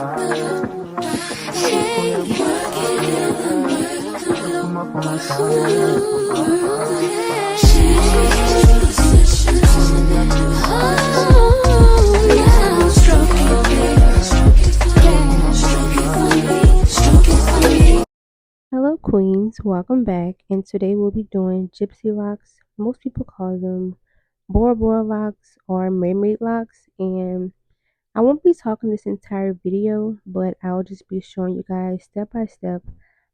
Hello queens, welcome back, and today we'll be doing gypsy locks. Most people call them Bora locks or Mermaid locks, and I won't be talking this entire video, but I'll just be showing you guys step by step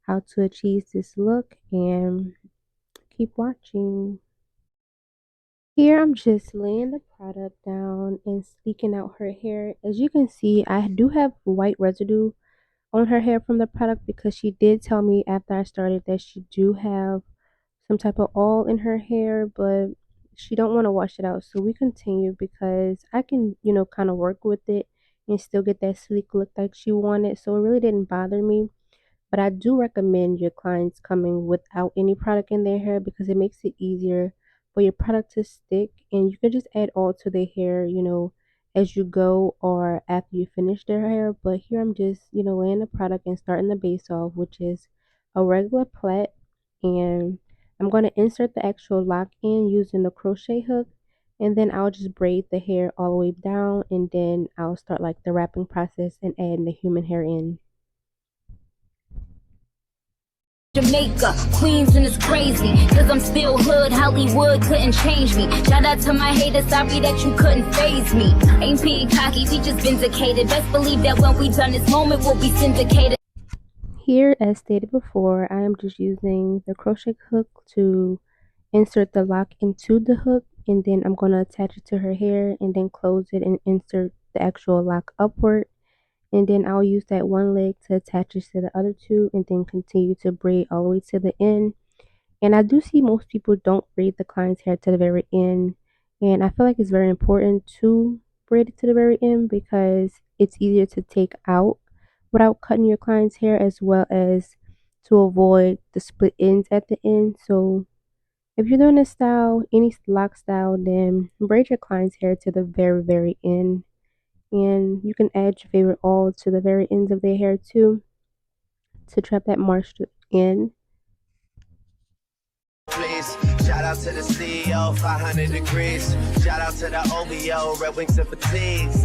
how to achieve this look, and keep watching. Here I'm just laying the product down and sleeking out her hair. As you can see, I do have white residue on her hair from the product because she did tell me after I started that she do have some type of oil in her hair, but she don't want to wash it out. So we continue because I can, kind of work with it and still get that sleek look like she wanted. So it really didn't bother me. But I do recommend your clients coming without any product in their hair because it makes it easier for your product to stick, and you can just add oil to their hair, as you go or after you finish their hair. But here I'm just, laying the product and starting the base off, which is a regular plait, and I'm going to insert the actual lock in using the crochet hook, and then I'll just braid the hair all the way down, and then I'll start like the wrapping process and adding the human hair in. Jamaica, Queens, and it's crazy, cause I'm still hood, Hollywood couldn't change me. Shout out to my haters, sorry that you couldn't phase me. Ain't being cocky, we just vindicated. Best believe that when we done this moment, we'll be syndicated. Here, as stated before, I am just using the crochet hook to insert the lock into the hook, and then I'm going to attach it to her hair and then close it and insert the actual lock upward. And then I'll use that one leg to attach it to the other two and then continue to braid all the way to the end. And I do see most people don't braid the client's hair to the very end, and I feel like it's very important to braid it to the very end because it's easier to take out without cutting your client's hair, as well as to avoid the split ends at the end. So if you're doing this style, any lock style, then braid your client's hair to the very end, and you can add your favorite oil to the very ends of their hair too to trap that moisture in. Please, shout out to the CEO, 500 degrees. Shout out to the OVO, Red Wings and Fatigues.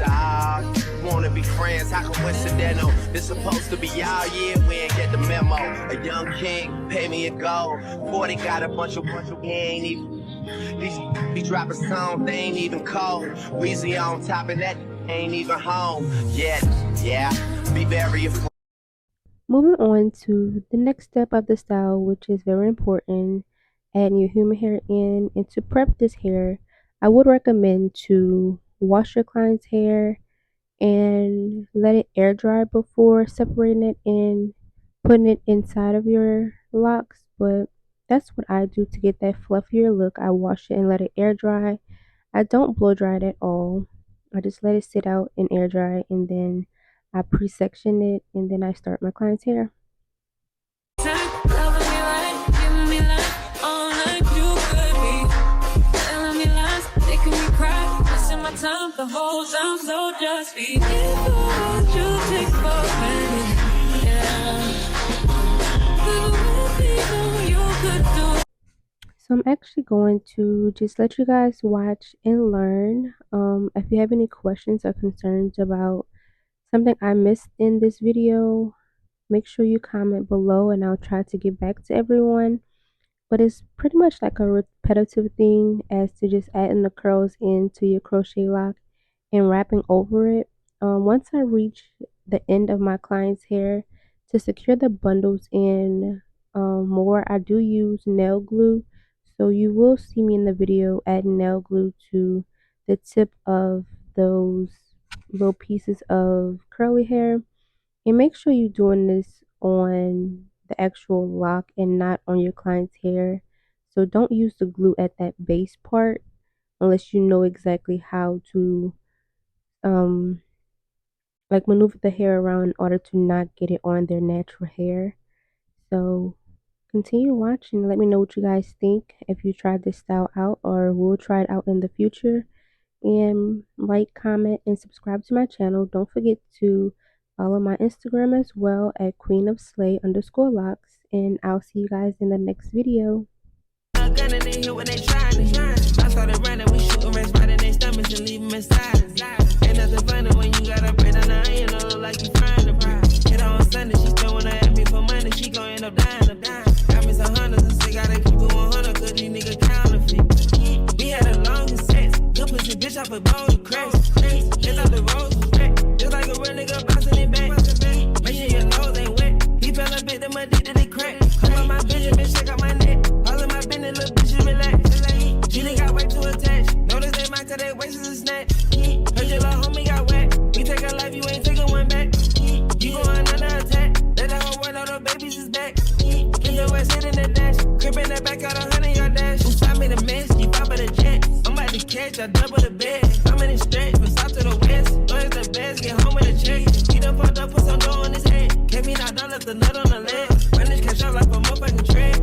Wanna be friends, how coincidental. This supposed to be our year, we ain't get the memo. A young king, pay me a go. 40 got a bunch of he ain't even. These be dropping songs, they ain't even cold. Weezy on top of that, ain't even home yet. Yeah, be very afraid. Moving on to the next step of the style, which is very important, adding your human hair in. And to prep this hair, I would recommend to wash your client's hair and let it air dry before separating it and putting it inside of your locks. But that's what I do to get that fluffier look. I wash it and let it air dry. I don't blow dry it at all. I just let it sit out and air dry, and then I pre-section it, and then I start my client's hair. The whole time, so just be what you take for granted. So I'm actually going to just let you guys watch and learn. If you have any questions or concerns about something I missed in this video, make sure you comment below and I'll try to get back to everyone. But it's pretty much like a repetitive thing as to just adding the curls into your crochet lock and wrapping over it. Once I reach the end of my client's hair, to secure the bundles in more, I do use nail glue. So you will see me in the video adding nail glue to the tip of those little pieces of curly hair. And make sure you're doing this on the actual lock and not on your client's hair. So don't use the glue at that base part unless you know exactly how to like maneuver the hair around in order to not get it on their natural hair. So continue watching. Let me know what you guys think, if you tried this style out or will try it out in the future. And like, comment, and subscribe to my channel. Don't forget to Follow my Instagram as well at queenofslay_locks, and I'll see you guys in the next video. Gun in the hill when they trying. I started running, we shooting rats right in their stomachs and leave them inside. Ain't nothing funny when you got a bread on the onion, look like you frying the bread. Hit on Sunday, she still wanna ask me for money, she gon' end up dying. Got me some hundreds and still gotta keep it 100, cause these niggas counterfeit. We had the longest sex, good pussy bitch off a bowl of cracks. It's out the rose was crack, just like a real nigga bouncing it back. Make sure your nose ain't wet, he fell a victim addicted to crack. Come on my bitch and bitch check out my neck. Been little bitch, you relax. She done got way too attached. Notice they might cause they waist is a snatch. Heard your little homie got wet. We take a life, you ain't taking one back. You going under attack. Let the whole world know the babies is back. In the west, hit in the dash. Crib in the back, got 100 yard dash. Who shot me the mess? You pop of the jet. I'm about to catch, I double the bed. I'm in the stretch, from south to the west. Lawyers the best, get home with a check. He done fucked up, put some dough on his head. Kept me knocked down, left the nut on the leg. Run this cash out like a motherfucking tread.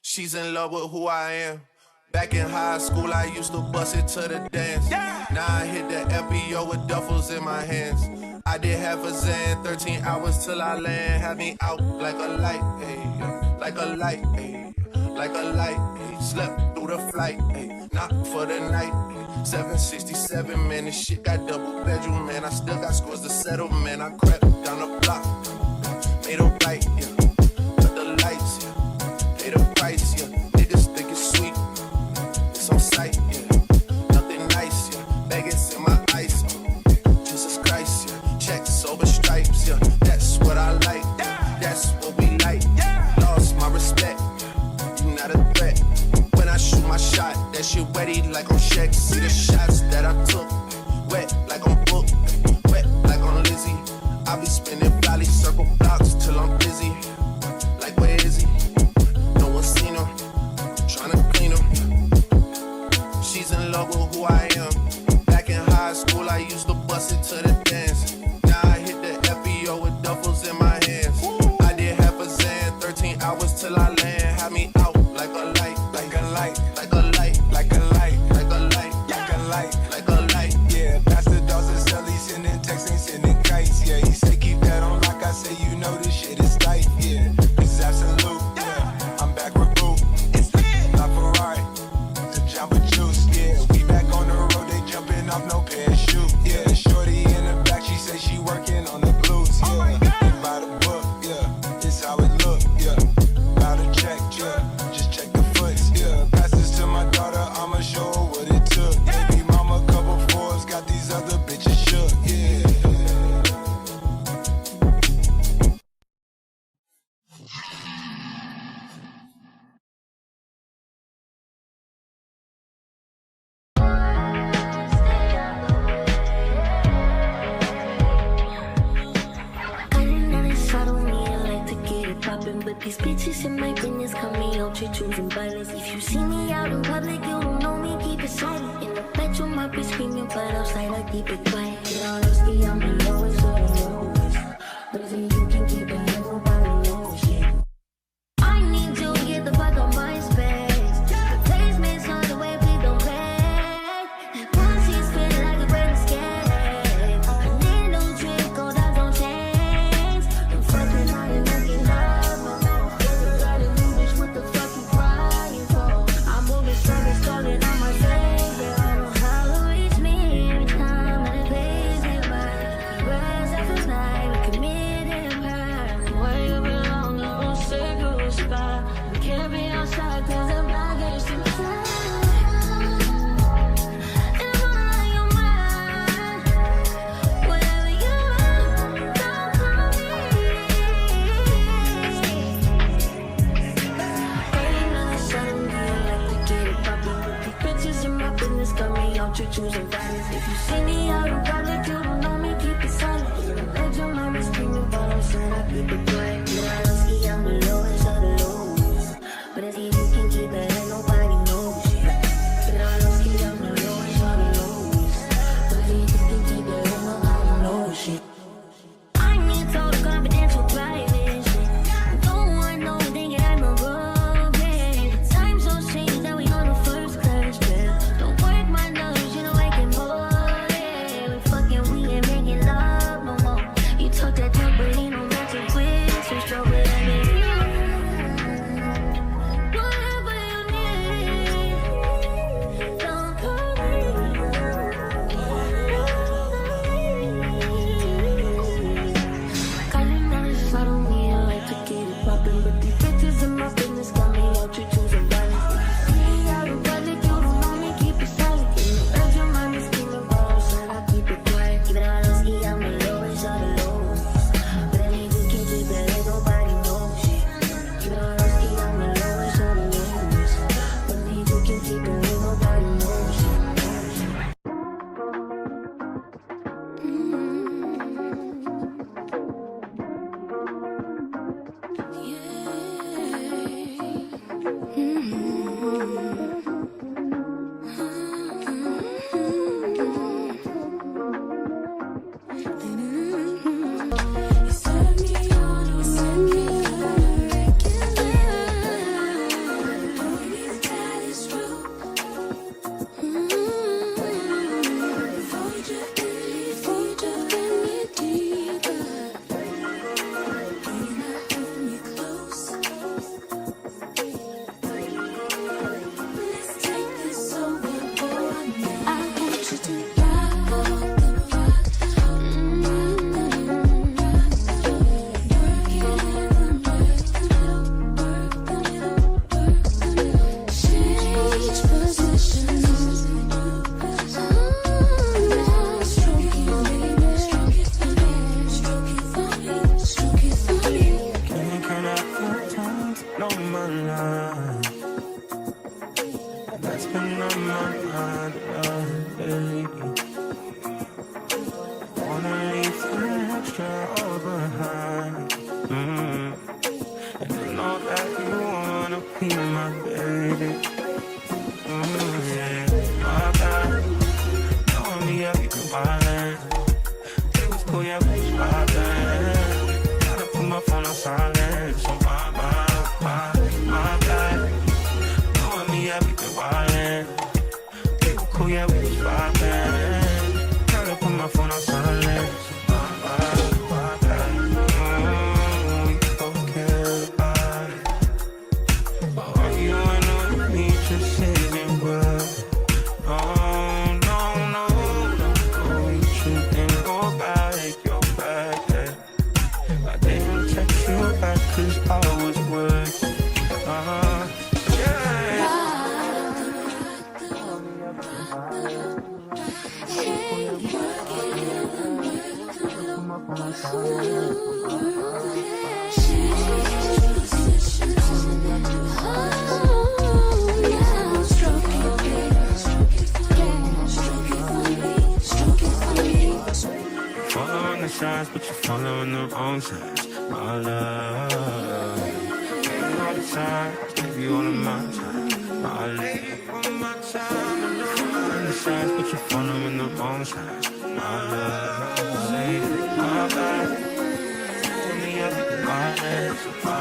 She's in love with who I am. Back in high school, I used to bust it to the dance. Now I hit the FBO with duffels in my hands. I did half a Zan, 13 hours till I land. Had me out like a light, ayy, like a light, ayy, like a light, ayy. Slept through the flight, ayy, not for the night, ayy. 767, man, this shit got double bedroom, man. I still got scores to settle, man. I crept down the block, made a over stripes, yeah. That's what I like, that's what we like. Lost my respect, you not a threat. When I shoot my shot, that shit wetty like on Shaq. See the shots that I took, wet like on Book, wet like on Lizzie. I be spinning valley circle blocks till I'm busy. Like where is he? No one seen him. Tryna clean him. She's in love with who I am. Back in high school, I used to bust it to the dance. Now I hit the FBO with duffels in my hands. I did half a Zan, 13 hours till I land. Had me out like a light, like a light, like a light, like a light, like a light, like a light, like a light. Yeah, Pastor Dawson Sally sending texts, ain't sending kites. Yeah, he say keep that on like I say, you know this shit is tight. Yeah, it's absolute. Yeah, I'm back with Boo. It's not Ferrari to jump with juice. Yeah, we back on the road, they jumping off no parachute. Yeah, shorty in the back, she say she working on the glutes. Yeah, by the book. Yeah, it's how it look. Yeah, about to check. Yeah, just check the foots. Yeah, pass this to my daughter, I'ma show her what it took. Baby mama, couple fours, got these other bitches shook. Yeah. But these bitches in my business call me Outre, choosing violence. If you see me out in public, you don't know me, keep it silent. In the bedroom, I be screaming, but outside, I keep it quiet. You know, honestly, I'm the lowest of the lowest. But if you can keep it, ain't nobody knows shit. I need you to get the fuck on my space. The placement's on the way, please don't play. Once he's spinning like a bread escape. I need no trick, go down, don't change. I'm fucking out and looking up. Choosing violence. If you see me out in public, you don't know me, keep it silent. Let your mama screaming, but I'm saying I keep it quiet. You know, I don't ski, I'm the lowest of the lowest. But if you can keep it, ain't nobody knows shit. You know, I don't ski, I'm the lowest of the lowest. But if you can keep it, ain't nobody knows shit. I need total confidential private shit. Don't want no one thinking I'm a rogue, yeah. The time so changed that we on the first class, yeah. Don't work my nerves. We fucking, we ain't making love. 'cause I was worth it. Following the signs, but you're following the wrong signs. My love, give you all the time, give you all of my time. My love, following the signs, but you're following the wrong signs. My love, say my bad. Tell me everything, my hands, my.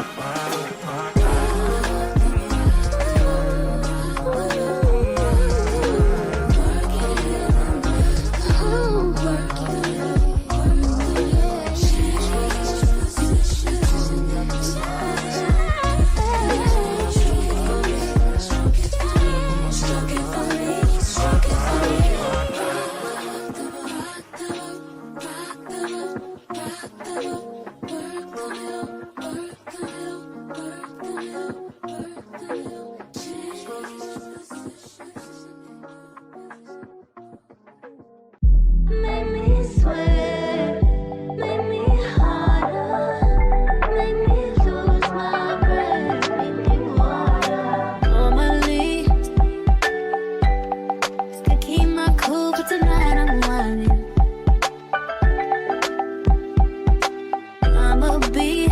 Make me sweat, make me harder, make me lose my breath, make me water. Normally, I keep my cool, but tonight I'm whining. I'ma be